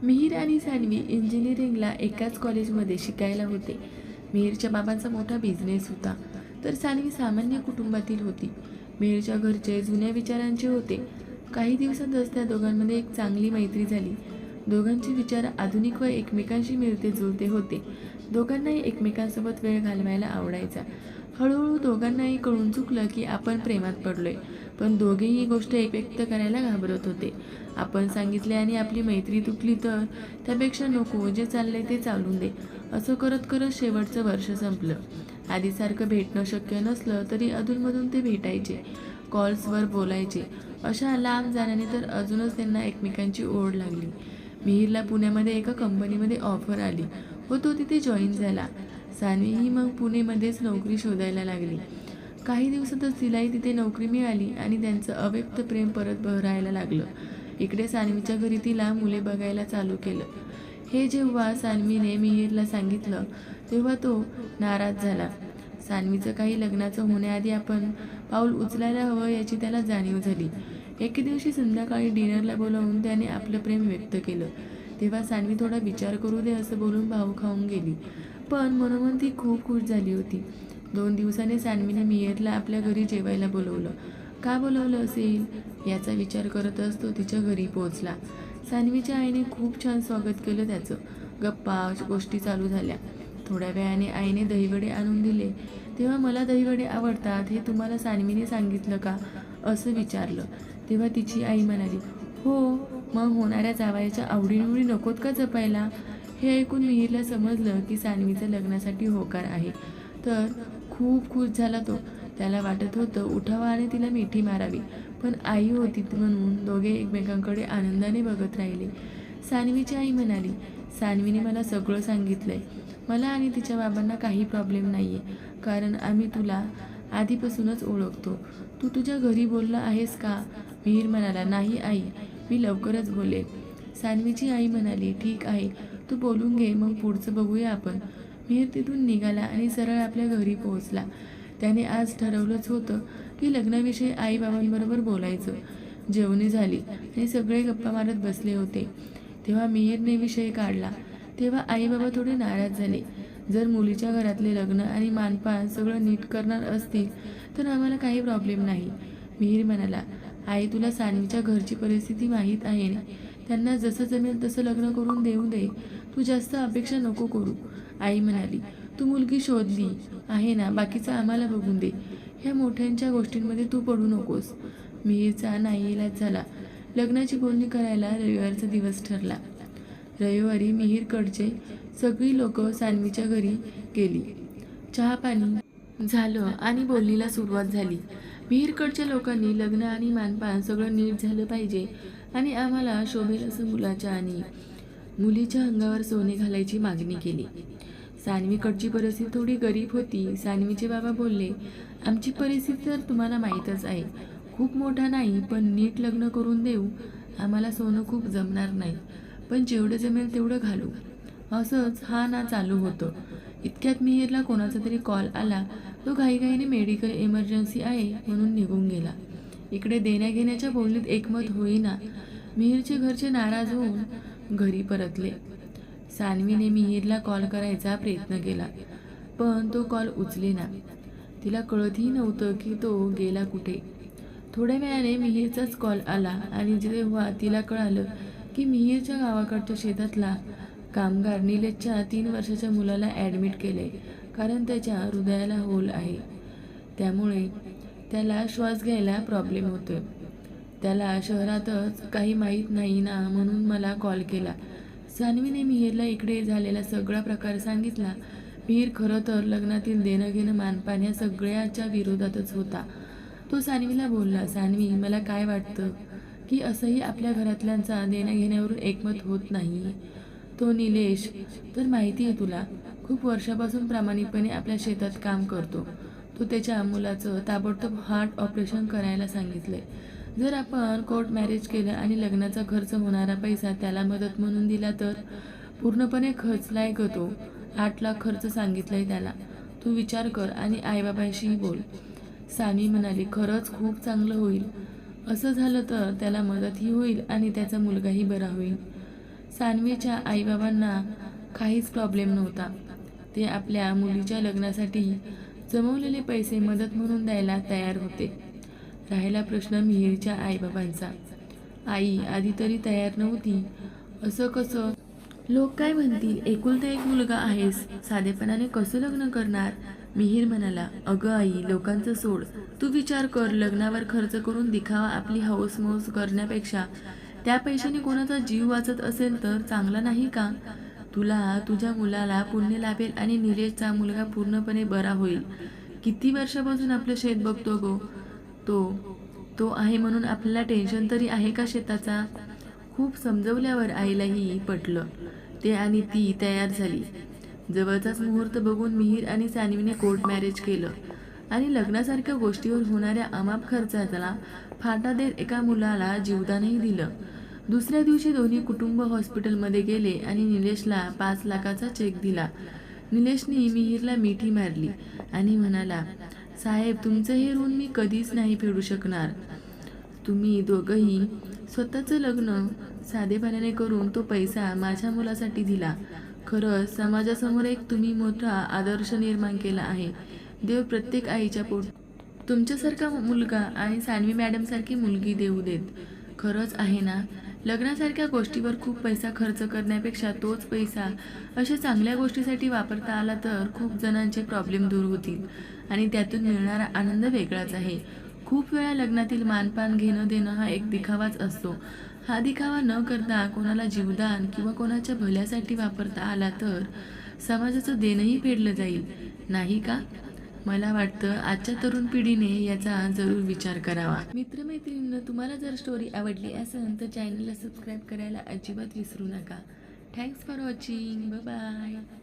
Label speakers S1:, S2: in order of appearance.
S1: मिहीर आणि सान्वी इंजिनिअरिंगला एकाच कॉलेजमध्ये शिकायला होते. मिहीरच्या बाबांचा मोठा बिझनेस होता, तर सान्वी सामान्य कुटुंबातील होती. मिहीरच्या घरचे जुन्या विचारांचे होते. काही दिवसातच त्या दोघांमध्ये एक चांगली मैत्री झाली. दोघांचे विचार आधुनिक व एकमेकांशी मिळते जुळते होते. दोघांनाही एकमेकांसोबत वेळ घालवायला आवडायचा. हळूहळू दोघांनाही कळून चुकलं की आपण प्रेमात पडलोय, पण दोघेही ही गोष्ट एक व्यक्त करायला घाबरत होते. आपण सांगितले आणि आपली मैत्री तुटली तर त्यापेक्षा नको, जे चाललंय ते चालून दे, असं करत करत शेवटचं वर्ष संपलं. आधीसारखं भेटणं शक्य नसलं तरी अधूनमधून ते भेटायचे, कॉल्सवर बोलायचे. अशा लांब जाण्याने तर अजूनच त्यांना एकमेकांची ओढ लागली. मिहीरला पुण्यामध्ये एका कंपनीमध्ये ऑफर आली व तो तिथे जॉईन झाला. सान्वीही मग पुणेमध्येच नोकरी शोधायला लागली. काही दिवसातच तिलाही तिथे नोकरी मिळाली आणि त्यांचं अव्यक्त प्रेम परत बहरायला लागलं. इकडे सान्वीच्या घरी तिला मुले बघायला चालू केलं. हे जेव्हा सान्वीने मिहीरला सांगितलं तेव्हा तो नाराज झाला. सान्वीचं काही लग्नाचं होण्याआधी आपण पाऊल उचलायला हवं याची त्याला जाणीव झाली. एके दिवशी संध्याकाळी डिनरला बोलावून त्याने आपलं प्रेम व्यक्त केलं. तेव्हा सान्वी थोडा विचार करू दे असं बोलून भाऊ खाऊन गेली, पण मनोमन ती खूप खुश झाली होती. 2 दिवसांनी सान्वीने मिहीरला आपल्या घरी जेवायला बोलवलं. का बोलवलं असेल याचा विचार करतच तो तिच्या घरी पोहोचला. सान्वीच्या आईने खूप छान स्वागत केलं त्याचं. गप्पा गोष्टी चालू झाल्या. थोड्या वेळाने आईने दहीवडे आणून दिले. तेव्हा मला दहीवडे आवडतात हे तुम्हाला सान्वीने सांगितलं का असं विचारलं. तेव्हा तिची आई म्हणाली, हो, मग होणाऱ्या जावयाच्या आवडीनिवडी नकोत का जपायला. हे ऐकून मिहीरला समजलं की सान्वीचं लग्नासाठी होकार आहे. तर खूप खुश झाला तो. त्याला वाटत होतं उठावा आणि तिला मिठी मारावी, पण आई होती म्हणून दोघे एकमेकांकडे आनंदाने बघत राहिले. सान्वीची आई म्हणाली, सान्वीने मला सगळं सांगितलंय. मला आणि तिच्या बाबांना काही प्रॉब्लेम नाहीये, कारण आम्ही तुला आधीपासूनच ओळखतो. तू तुझ्या घरी बोलला आहेस का. मिहीर म्हणाला, नाही आई, मी लवकरच बोलेन. सान्वीची आई म्हणाली, ठीक आहे, तू बोलून घे, मग पुढचं बघूया आपण. मिहीर तिथून निघाला आणि सरळ आपल्या घरी पोहोचला. त्याने आज ठरवलंच होतं की लग्नाविषयी आईबाबांबरोबर बोलायचं. जेवणी झाली आणि सगळे गप्पा मारत बसले होते. तेव्हा मिहीरने विषय काढला. तेव्हा आईबाबा थोडे नाराज झाले. जर मुलीच्या घरातले लग्न आणि मानपान सगळं नीट करणार असतील तर आम्हाला काही प्रॉब्लेम नाही. मिहीर म्हणाला, आई, तुला सान्वीच्या घरची परिस्थिती माहीत आहे ना. त्यांना जसं जमेल तसं लग्न करून देऊ दे. तू जास्त अपेक्षा नको करू. आई म्हणाली, तू मुलगी शोधली आहे ना, बाकीचं आम्हाला बघून दे. ह्या मोठ्यांच्या गोष्टींमध्ये तू पडू नकोस. मिहीरचा नाईलाज झाला. लग्नाची बोलणी करायला रविवारचा दिवस ठरला. रविवारी मिहीरकडचे सगळी लोक सान्वीच्या घरी गेली. चहा पाणी झालं आणि बोलणीला सुरुवात झाली. मिहीरकडच्या लोकांनी लग्न आणि मानपान सगळं नीट झालं पाहिजे आणि आम्हाला शोभेल असं मुलाच्या आणि मुलीच्या अंगावर सोने घालायची मागणी केली. सान्वीकडची परिस्थिती थोडी गरीब होती. सान्वीचे बाबा बोलले, आमची परिस्थिती तर तुम्हाला माहीतच आहे. खूप मोठा नाही, पण नीट लग्न करून देऊ. आम्हाला सोनं खूप जमणार नाही, पण जेवढं जमेल तेवढं घालू. असंच हा ना चालू होतं. इतक्यात मिहीरला कोणाचा तरी कॉल आला. तो घाईघाईने मेडिकल इमर्जन्सी आहे म्हणून निघून गेला. इकडे देण्याघेण्याच्या बोलणीत एकमत होईना. मिहीरचे घरचे नाराज होऊन घरी परतले. सान्वीने मिहीरला कॉल करायचा प्रयत्न केला, पण तो कॉल उचलेना. तिला कळतही नव्हतं की तो गेला कुठे. थोड्या वेळाने मिहीरचाच कॉल आला आणि जेव्हा तिला कळालं की मिहीरच्या गावाकडच्या शेतातला कामगार निलेशच्या 3 वर्षाच्या मुलाला ॲडमिट केले, कारण त्याच्या हृदयाला होल आहे. त्यामुळे त्याला श्वास घ्यायला प्रॉब्लेम होतोय. त्याला शहरातच काही माहीत नाही ना, म्हणून मला कॉल केला. सान्वीने मिहीरला इकडे झालेला सगळा प्रकार सांगितला. मिहीर खरं तर लग्नातील देणं घेणं मानपान या सगळ्याच्या विरोधातच होता. तो सान्वीला बोलला, सान्वी, मला काय वाटतं की असंही आपल्या घरातल्यांचा देण्याघेण्यावरून एकमत होत नाही. तो निलेश तर माहिती आहे तुला, खूप वर्षापासून प्रामाणिकपणे आपल्या शेतात काम करतो. तो त्याच्या मुलाचं ताबडतोब हार्ट ऑपरेशन करायला सांगितलंय. जर आपण कोर्ट मॅरेज केलं आणि लग्नाचा खर्च होणारा पैसा त्याला मदत म्हणून दिला तर पूर्णपणे खचलाय ग तो. 8 लाख खर्च सांगितलाय त्याला. तू विचार कर आणि आईबाबांशीही बोल. सान्वी म्हणाली, खरंच खूप चांगलं होईल. असं झालं तर त्याला मदतही होईल आणि त्याचा मुलगाही बरा होईल. सान्वीच्या आईबाबांना काहीच प्रॉब्लेम नव्हता. ते आपल्या मुलीच्या लग्नासाठी जमवलेले पैसे मदत म्हणून द्यायला तयार होते. राहिला प्रश्न मिहिरच्या आईबाबांचा. आई आधी तरी तयार नव्हती. असं कसं? लोक काय म्हणतील, एकुलता एक मुलगा आहेस, साधेपणाने कसं लग्न करणार? मिहिर म्हणाला, अगं आई, लोकांचं सोड, तू विचार कर. लग्नावर खर्च करून दिखावा, आपली हौस मौस करण्यापेक्षा त्या पैशाने कोणाचा जीव वाचत असेल तर चांगला नाही का? तुला, तुझ्या मुलाला पुण्य लाभेल आणि निलेशचा मुलगा पूर्णपणे बरा होईल. किती वर्षापासून आपलं शेत बघतो गो तो आहे म्हणून आपल्याला टेन्शन तरी आहे का शेताचा? खूप समजवल्यावर आईलाही पटलं ते आणि ती तयार झाली. जवळचाच मुहूर्त बघून मिहिर आणि सान्वीने कोर्ट मॅरेज केलं आणि लग्नासारख्या गोष्टीवर होणाऱ्या अमाप खर्चाला फाटा देत एका मुलाला जीवदानही दिलं. दुसऱ्या दिवशी दोन्ही कुटुंब हॉस्पिटलमध्ये गेले आणि निलेशला 5 लाखाचा चेक दिला. निलेशने मिहिरला मिठी मारली आणि म्हणाला, साहेब, तुमचं हे ऋण मी कधीच नाही फेडू शकणार. तुम्ही दोघंही स्वतःचं लग्न साधेपणाने करून तो पैसा माझ्या मुलासाठी दिला. खरंच समाजासमोर एक तुम्ही मोठा आदर्श निर्माण केला आहे. देव प्रत्येक आईच्या पोट तुमच्यासारखा मुलगा आणि सान्वी मॅडमसारखी मुलगी देऊ देत. खरंच आहे ना? लग्नासारख्या गोष्टीवर खूप पैसा खर्च करण्यापेक्षा तोच पैसा अशा चांगल्या गोष्टीसाठी वापरता आला तर खूप जणांचे प्रॉब्लेम दूर होतील आणि त्यातून मिळणारा आनंद वेगळाच आहे. खूप वेळा लग्नातील मानपान घेणं देणं हा एक दिखावाच असतो. हा दिखावा न करता कोणाला जीवदान किंवा कोणाच्या भल्यासाठी वापरता आला तर समाजाचं देणंही फेडलं जाईल, नाही का? मला वाटतं आजच्या तरुण पिढीने याचा जरूर विचार करावा. मित्रमैत्रिणींनो, तुम्हाला जर स्टोरी आवडली असेल तर चॅनलला सबस्क्राईब करायला अजिबात विसरू नका. Thanks for watching. Bye bye.